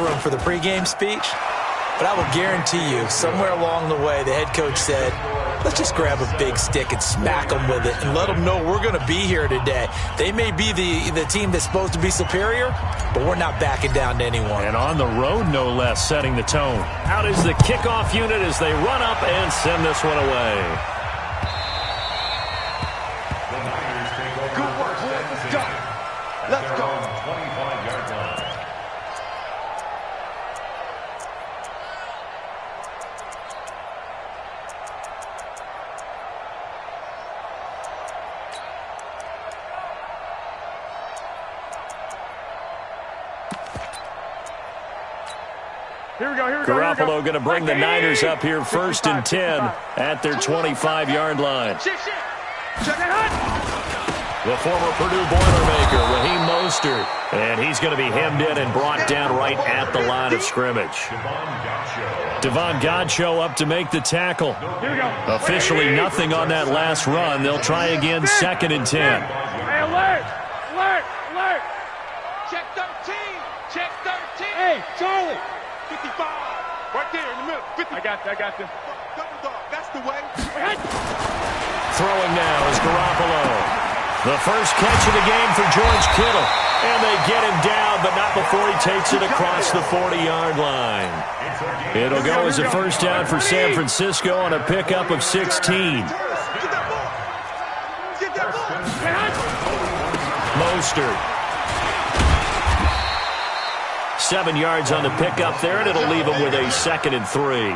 room for the pregame speech, but I will guarantee you, somewhere along the way, the head coach said, let's just grab a big stick and smack them with it and let them know we're going to be here today. They may be the team that's supposed to be superior, but we're not backing down to anyone. And on the road, no less, setting the tone. Out is the kickoff unit as they run up and send this one away. Good work. Let's go. 25-yard line. Garoppolo going to bring the Niners up here 1st and 10 at their 25-yard line. The former Purdue Boilermaker, Raheem Mostert, and he's going to be hemmed in and brought down right at the line of scrimmage. Devon Godchaux up to make the tackle. Officially nothing on that last run. They'll try again 2nd and 10. Hey, alert! Check 13! Check 13! Hey, Charlie! 55! Right there in the middle. 50. I got this. Double dog. That's the way. Throwing now is Garoppolo. The first catch of the game for George Kittle. And they get him down, but not before he takes it across the 40-yard line. It'll go as a first down for San Francisco on a pickup of 16. Mostert. 7 yards on the pickup there, and it'll leave him with a 2nd and 3.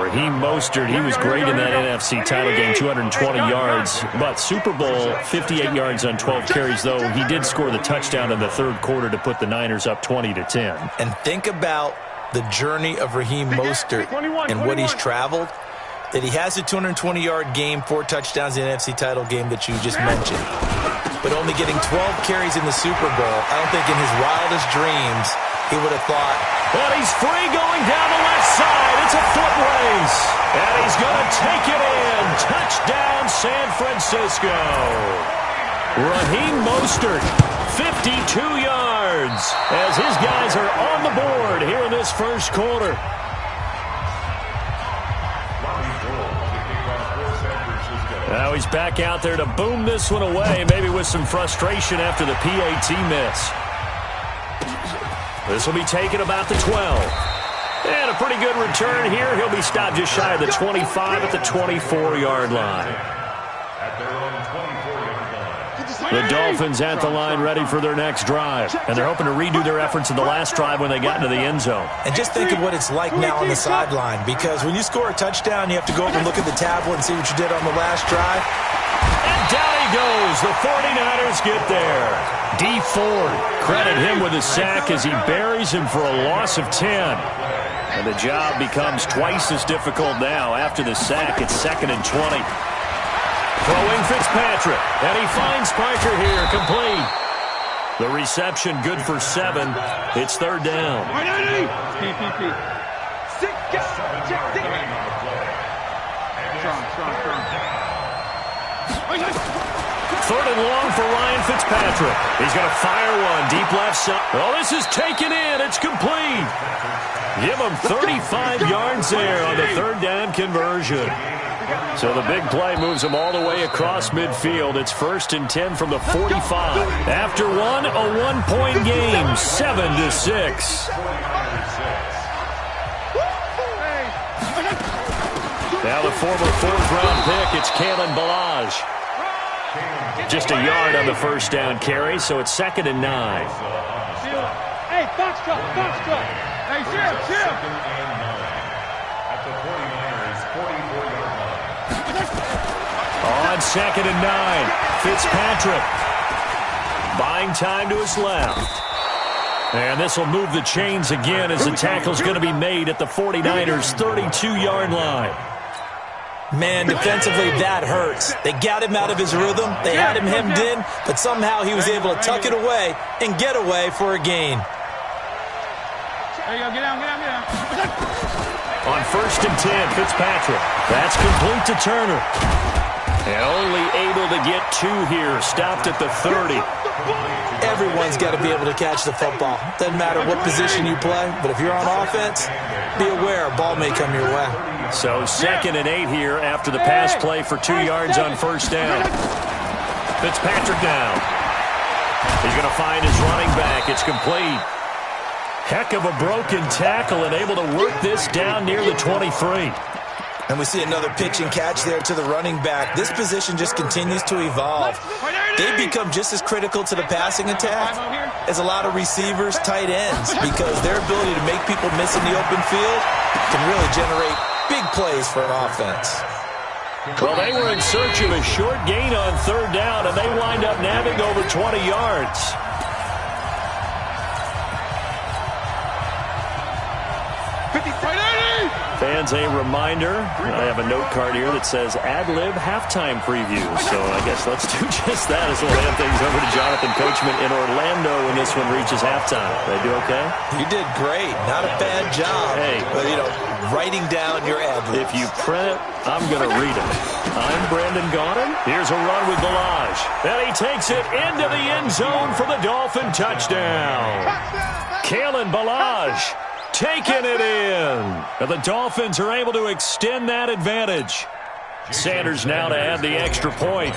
Raheem Mostert, he was great in that NFC title game, 220 yards. But Super Bowl, 58 yards on 12 carries, though he did score the touchdown in the 3rd quarter to put the Niners up 20-10. And think about the journey of Raheem Mostert and what he's traveled. That he has a 220-yard game, 4 touchdowns in the NFC title game that you just mentioned. But only getting 12 carries in the Super Bowl, I don't think in his wildest dreams he would have thought. And he's free going down the left side. It's a foot race. And he's going to take it in. Touchdown, San Francisco. Raheem Mostert, 52 yards, as his guys are on the board here in this first quarter. Now he's back out there to boom this one away, maybe with some frustration after the PAT miss. This will be taken about the 12. And a pretty good return here. He'll be stopped just shy of the 25 at the 24-yard line. The Dolphins at the line ready for their next drive. And they're hoping to redo their efforts in the last drive when they got into the end zone. And just think of what it's like now on the sideline. Because when you score a touchdown, you have to go up and look at the tablet and see what you did on the last drive. And down he goes. The 49ers get there. Dee Ford, credit him with a sack as he buries him for a loss of 10. And the job becomes twice as difficult now after the sack. It's 2nd and 20. Throwing Fitzpatrick, and he finds Piker here, complete. The reception good for 7. It's 3rd down. Third and long for Ryan Fitzpatrick. He's going to fire one deep left side. Oh, this is taken in. It's complete. Give him 35 yards there on the 3rd down conversion. So the big play moves them all the way across midfield. It's 1st and 10 from the 45. After one, a 1-point game, 7-6. Now the former 4th-round pick, it's Kalen Ballage. Just a yard on the first down carry, so it's 2nd and 9. Hey, Foxtrot. Hey, Jim. On 2nd and 9, Fitzpatrick buying time to his left. And this will move the chains again as the tackle's going to be made at the 49ers' 32-yard line. Man, defensively, that hurts. They got him out of his rhythm. They had him hemmed in, but somehow he was able to tuck it away and get away for a gain. There you go. Get down. On 1st and 10, Fitzpatrick. That's complete to Turner. And only able to get 2 here. Stopped at the 30. Everyone's got to be able to catch the football. Doesn't matter what position you play, but if you're on offense, be aware a ball may come your way. So 2nd and 8 here after the pass play for 2 yards on first down. Fitzpatrick down. He's going to find his running back. It's complete. Heck of a broken tackle and able to work this down near the 23. And we see another pitch and catch there to the running back. This position just continues to evolve. They become just as critical to the passing attack as a lot of receivers, tight ends, because their ability to make people miss in the open field can really generate big plays for an offense. Well, they were in search of a short gain on 3rd down, and they wind up nabbing over 20 yards. Fans, a reminder, I have a note card here that says ad-lib halftime preview. So I guess let's do just that as we'll hand things over to Jonathan Coachman in Orlando when this one reaches halftime. Did I do okay? You did great. Not a bad job. Hey. But, writing down your ad-libs. If you print it, I'm going to read it. I'm Brandon Gaudin. Here's a run with Ballage. And he takes it into the end zone for the Dolphin touchdown. Kalen Ballage taking it in. And the Dolphins are able to extend that advantage. Sanders now to add the extra point.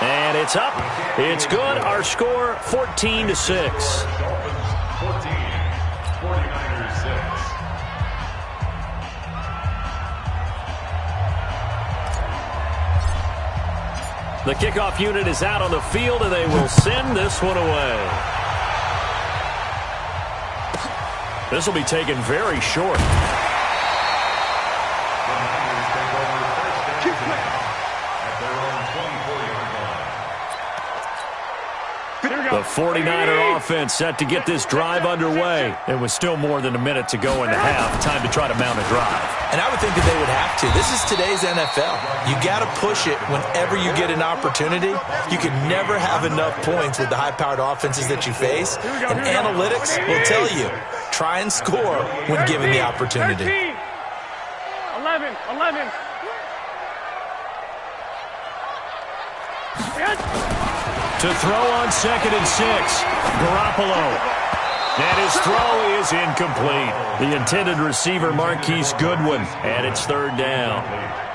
And it's up. It's good. Our score, 14-6. 14, 49ers 6. The kickoff unit is out on the field, and they will send this one away. This will be taken very short. The 49er offense set to get this drive underway. It was still more than a minute to go in the half. Time to try to mount a drive. And I would think that they would have to. This is today's NFL. You got to push it whenever you get an opportunity. You can never have enough points with the high-powered offenses that you face. And analytics will tell you, try and score when given the opportunity. 13, 11. To throw on 2nd and 6, Garoppolo. And his throw is incomplete. The intended receiver, Marquise Goodwin, and it's 3rd down.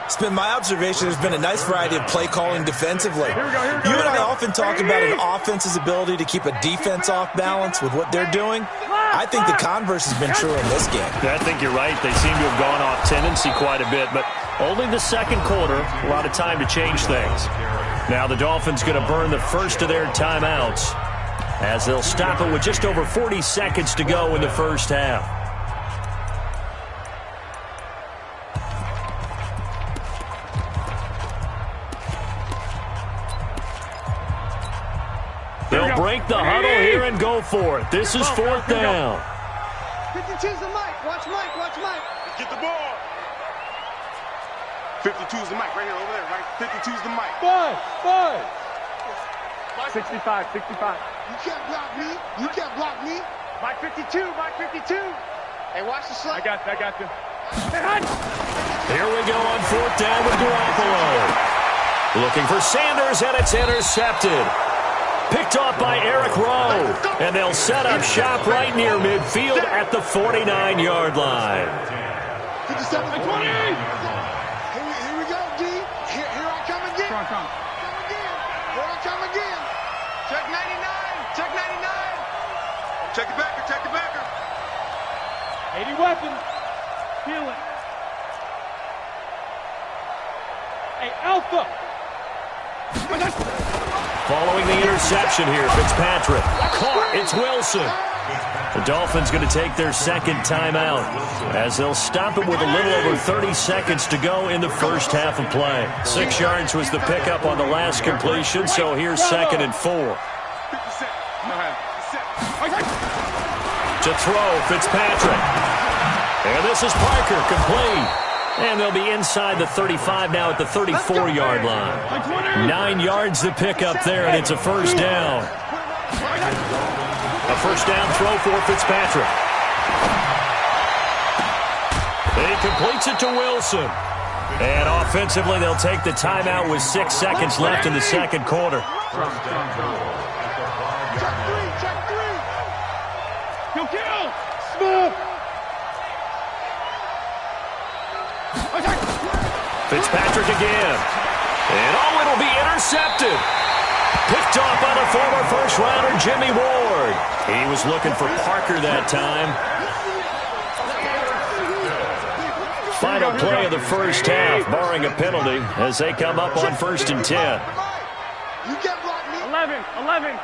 It's been my observation there's been a nice variety of play calling defensively. You and I often talk about an offense's ability to keep a defense off balance with what they're doing. I think the converse has been true in this game. I think you're right. They seem to have gone off tendency quite a bit, but only the 2nd quarter, a lot of time to change things. Now the Dolphins going to burn the first of their timeouts as they'll stop it with just over 40 seconds to go in the first half. They'll break the huddle here and go for it. This is 4th down. 52's the mic. Watch Mike. Get the ball. 52's the mic right here, over there, right? 52's the mic. 5. 65. You can't block me. Mike 52. Hey, watch the slide. I got you. Here we go on 4th down with Garoppolo. Looking for Sanders, and it's intercepted. Picked off by Eric Rowe. And they'll set up shop right near midfield at the 49-yard line. 57, 20. Here we go, D. Here I come again. Come. Here I come again. Check 99. Check the backer. 80 weapons. Feel it. Hey, Alpha. Following the interception here, Fitzpatrick. Caught. It's Wilson. The Dolphins going to take their 2nd timeout as they'll stop it with a little over 30 seconds to go in the first half of play. 6 yards was the pickup on the last completion, so here's 2nd and 4. To throw, Fitzpatrick. And this is Parker, complete. And they'll be inside the 35 now at the 34-yard line. 9 yards to pick up there, and it's a 1st down. A 1st down throw for Fitzpatrick. And he completes it to Wilson. And offensively, they'll take the timeout with 6 seconds left in the second quarter. Fitzpatrick again. And it'll be intercepted. Picked off by the former first-rounder, Jimmy Ward. He was looking for Parker that time. Final play of the first half, barring a penalty, as they come up on 1st and 10. 11.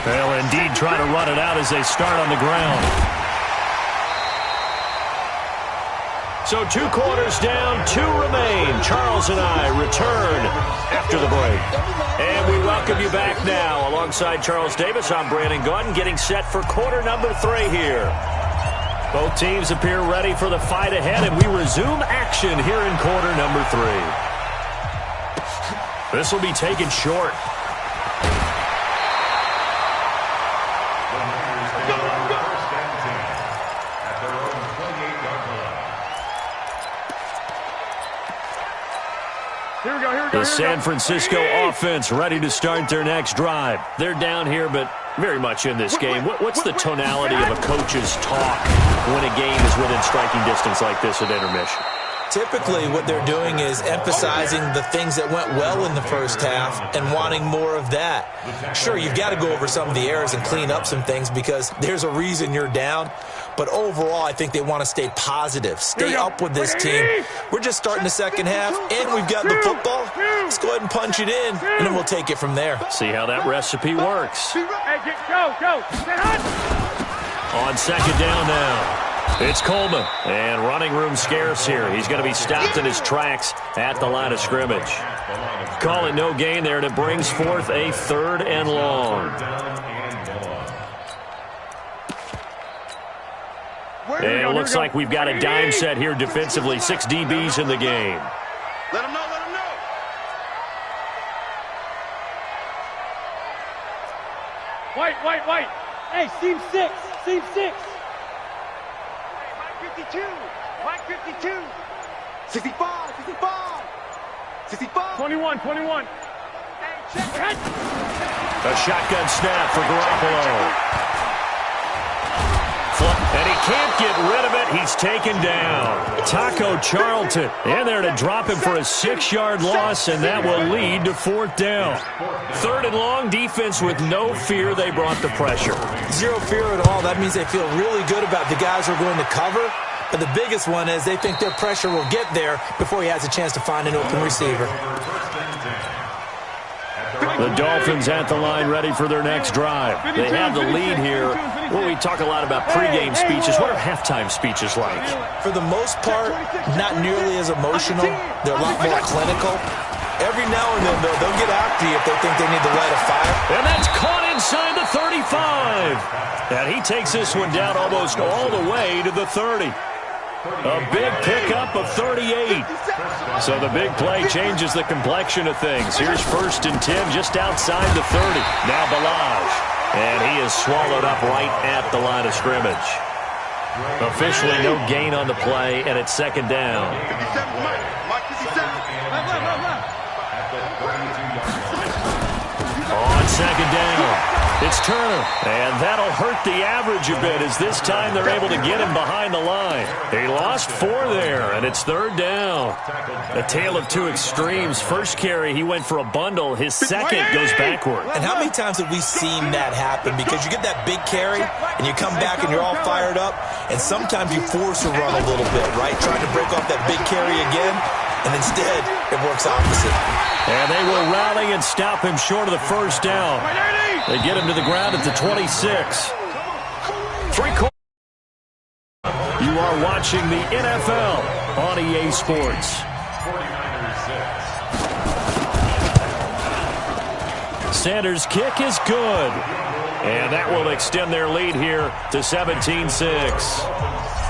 They'll indeed try to run it out as they start on the ground. So 2 quarters down, 2 remain. Charles and I return after the break. And we welcome you back now. Alongside Charles Davis, I'm Brandon Gunn, getting set for quarter number 3 here. Both teams appear ready for the fight ahead, and we resume action here in quarter number 3. This will be taken short. The San Francisco offense ready to start their next drive. They're down here, but very much in this game. What's the tonality of a coach's talk when a game is within striking distance like this at intermission? Typically, what they're doing is emphasizing the things that went well in the first half and wanting more of that. Sure, you've got to go over some of the errors and clean up some things because there's a reason you're down. But overall, I think they want to stay positive, stay up with this team. We're just starting the second half, and we've got the football. Let's go ahead and punch it in, and then we'll take it from there. See how that recipe works. Hey, go. On second down now. It's Coleman, and running room scarce here. He's going to be stopped in his tracks at the line of scrimmage. Call it no gain there, and it brings forth a 3rd and long. And it looks like we've got a dime set here defensively. 6 DBs in the game. Let him know. White. Hey, seam 6. 52. 65. 21. A shotgun snap for Garoppolo. And he can't get rid of it. He's taken down. Taco Charlton in there to drop him for a 6-yard loss, and that will lead to 4th down. 3rd and long, defense with no fear. They brought the pressure. Zero fear at all. That means they feel really good about the guys who are going to cover. But the biggest one is they think their pressure will get there before he has a chance to find an open receiver. The Dolphins at the line ready for their next drive. They have the lead here. Well, we talk a lot about pregame speeches. What are halftime speeches like? For the most part, not nearly as emotional. They're a lot more clinical. Every now and then, though, they'll get after you if they think they need to light a fire. And that's caught inside the 35. And he takes this one down almost all the way to the 30. A big pickup of 38. So the big play changes the complexion of things. Here's 1st and 10 just outside the 30. Now Balazs. And he is swallowed up right at the line of scrimmage. Officially no gain on the play, and it's 2nd down. On 2nd down, it's Turner, and that'll hurt the average a bit as this time they're able to get him behind the line. He lost 4 there, and it's 3rd down. A tale of 2 extremes. First carry, he went for a bundle. His second goes backward. And how many times have we seen that happen? Because you get that big carry, and you come back and you're all fired up, and sometimes you force a run a little bit, right? Trying to break off that big carry again, and instead it works opposite. And they will rally and stop him short of the 1st down. They get him to the ground at the 26. 3 quarters. You are watching the NFL on EA Sports. Sanders' kick is good. And that will extend their lead here to 17-6.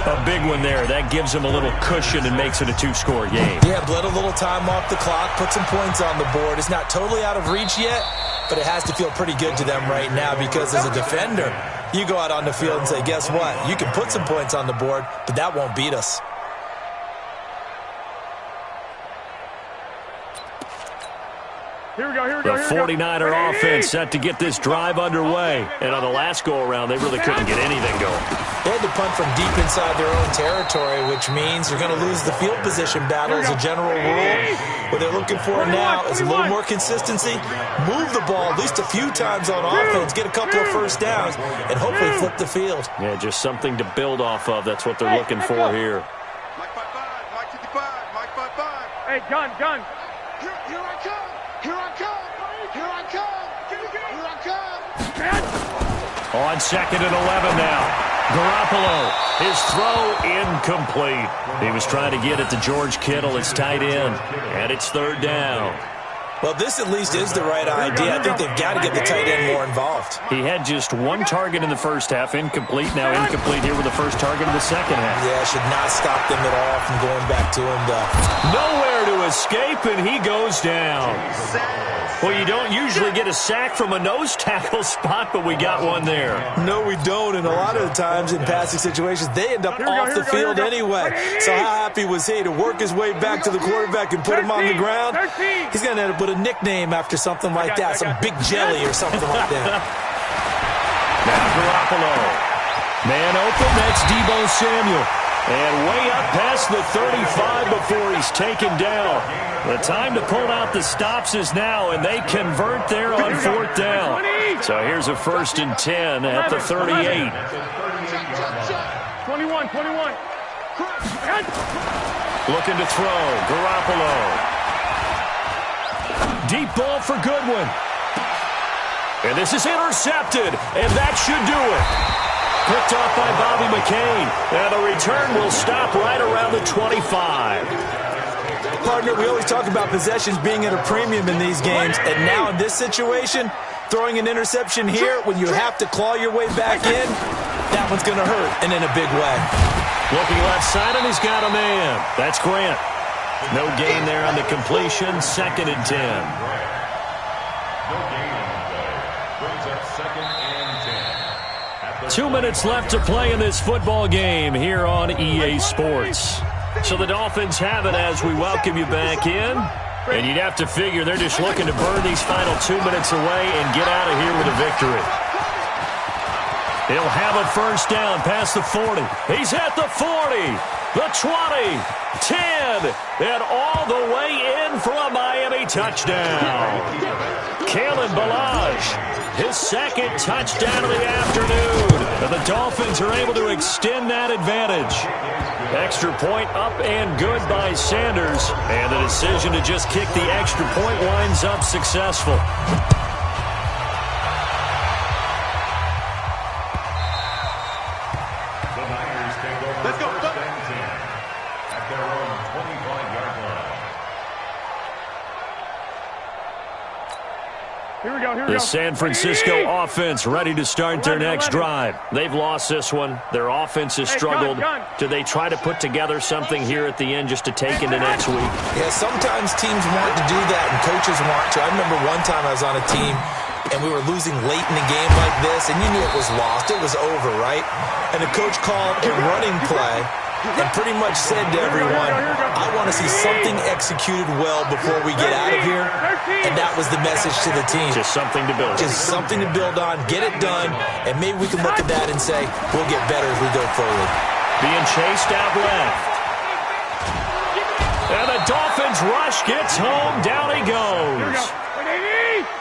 A big one there. That gives them a little cushion and makes it a 2-score game. Yeah, bled a little time off the clock, put some points on the board. It's not totally out of reach yet, but it has to feel pretty good to them right now because as a defender, you go out on the field and say, guess what? You can put some points on the board, but that won't beat us. The 49er offense set to get this drive underway. And on the last go-around, they really couldn't get anything going. They had to punt from deep inside their own territory, which means you're going to lose the field position battle as a general rule. What they're looking for now is a little more consistency, move the ball at least a few times on offense, get a couple of first downs, and hopefully flip the field. Yeah, just something to build off of. That's what they're looking for here. Mike 5-5, Mike 55, Mike 5-5. Hey, gun. Here I come. Here I come. Here I come. Here I come. On 2nd and 11 now. Garoppolo, his throw incomplete. He was trying to get it to George Kittle, his tight end, and it's 3rd down. Well, this at least is the right idea. I think they've got to get the tight end more involved. He had just 1 target in the first half, incomplete. Now incomplete here with the first target of the second half. Yeah, should not stop them at all from going back to him. Nowhere to escape, and he goes down. Well, you don't usually get a sack from a nose tackle spot, but we got one there. No, we don't, and a lot of the times in passing situations, they end up off the field anyway. So how happy was he to work his way back to the quarterback and put him on the ground? He's going to end up with a nickname after something like that, some Big Jelly or something like that. Now Garoppolo. Man open, that's Deebo Samuel. And way up past the 35 before he's taken down. The time to pull out the stops is now, and they convert there on 4th down. So here's a 1st and 10 at the 38. 21. Looking to throw. Garoppolo. Deep ball for Goodwin. And this is intercepted, and that should do it. Picked off by Bobby McCain. And the return will stop right around the 25. Partner, we always talk about possessions being at a premium in these games, and now in this situation, throwing an interception here when you have to claw your way back in, that one's going to hurt, and in a big way. Looking left side, and he's got a man. That's Grant. No gain there on the completion. 2nd and 10. No gain on the play. Brings up 2nd and 10. 2 minutes left to play in this football game here on EA Sports. So the Dolphins have it as we welcome you back in. And you'd have to figure they're just looking to burn these final 2 minutes away and get out of here with a victory. He'll have a first down past the 40. He's at the 40, the 20, 10, and all the way in for a Miami touchdown. Kalen Ballage, his 2nd touchdown of the afternoon. And the Dolphins are able to extend that advantage. Extra point up and good by Sanders. And the decision to just kick the extra point winds up successful. Let's go. At their own 25-yard line. Here we go. The San Francisco offense ready to start their next drive. They've lost this one. Their offense has struggled. Do they try to put together something here at the end just to take into next week? Yeah, sometimes teams want to do that and coaches want to. I remember one time I was on a team and we were losing late in the game like this, and you knew it was lost. It was over, right? And the coach called a running play and pretty much said to everyone, I want to see something executed well before we get out of here. And that was the message to the team. Just something to build. Just something to build on, get it done, and maybe we can look at that and say, we'll get better as we go forward. Being chased out left. And the Dolphins rush gets home. Down he goes.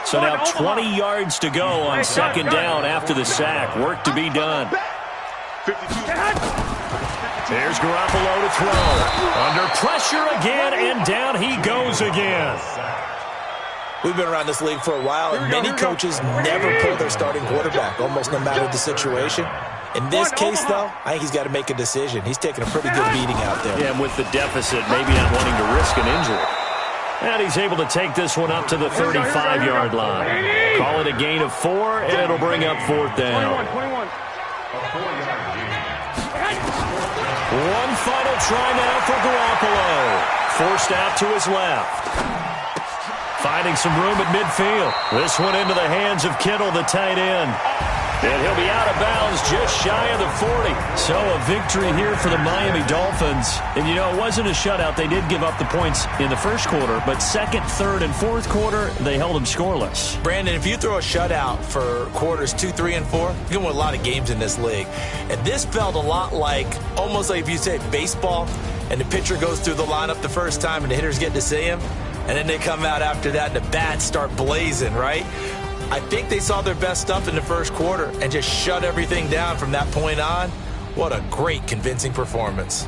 So now 20 yards to go on 2nd down after the sack. Work to be done. 52. There's Garoppolo to throw. Under pressure again, and down he goes again. We've been around this league for a while, and many coaches never pull their starting quarterback, almost no matter the situation. In this case, though, I think he's got to make a decision. He's taking a pretty good beating out there. Yeah, and with the deficit, maybe not wanting to risk an injury. And he's able to take this one up to the 35-yard line. Call it a gain of 4, and it'll bring up 4th down. 21. One final try now for Garoppolo. Forced out to his left. Finding some room at midfield. This one into the hands of Kittle, the tight end. And he'll be out of bounds just shy of the 40. So a victory here for the Miami Dolphins. And, you know, it wasn't a shutout. They did give up the points in the first quarter, but second, third, and fourth quarter, they held them scoreless. Brandon, if you throw a shutout for quarters 2, 3, and 4, you're going to win a lot of games in this league. And this felt a lot like, almost like if you say baseball, and the pitcher goes through the lineup the first time and the hitters get to see him, and then they come out after that and the bats start blazing, right? I think they saw their best stuff in the first quarter and just shut everything down from that point on. What a great, convincing performance.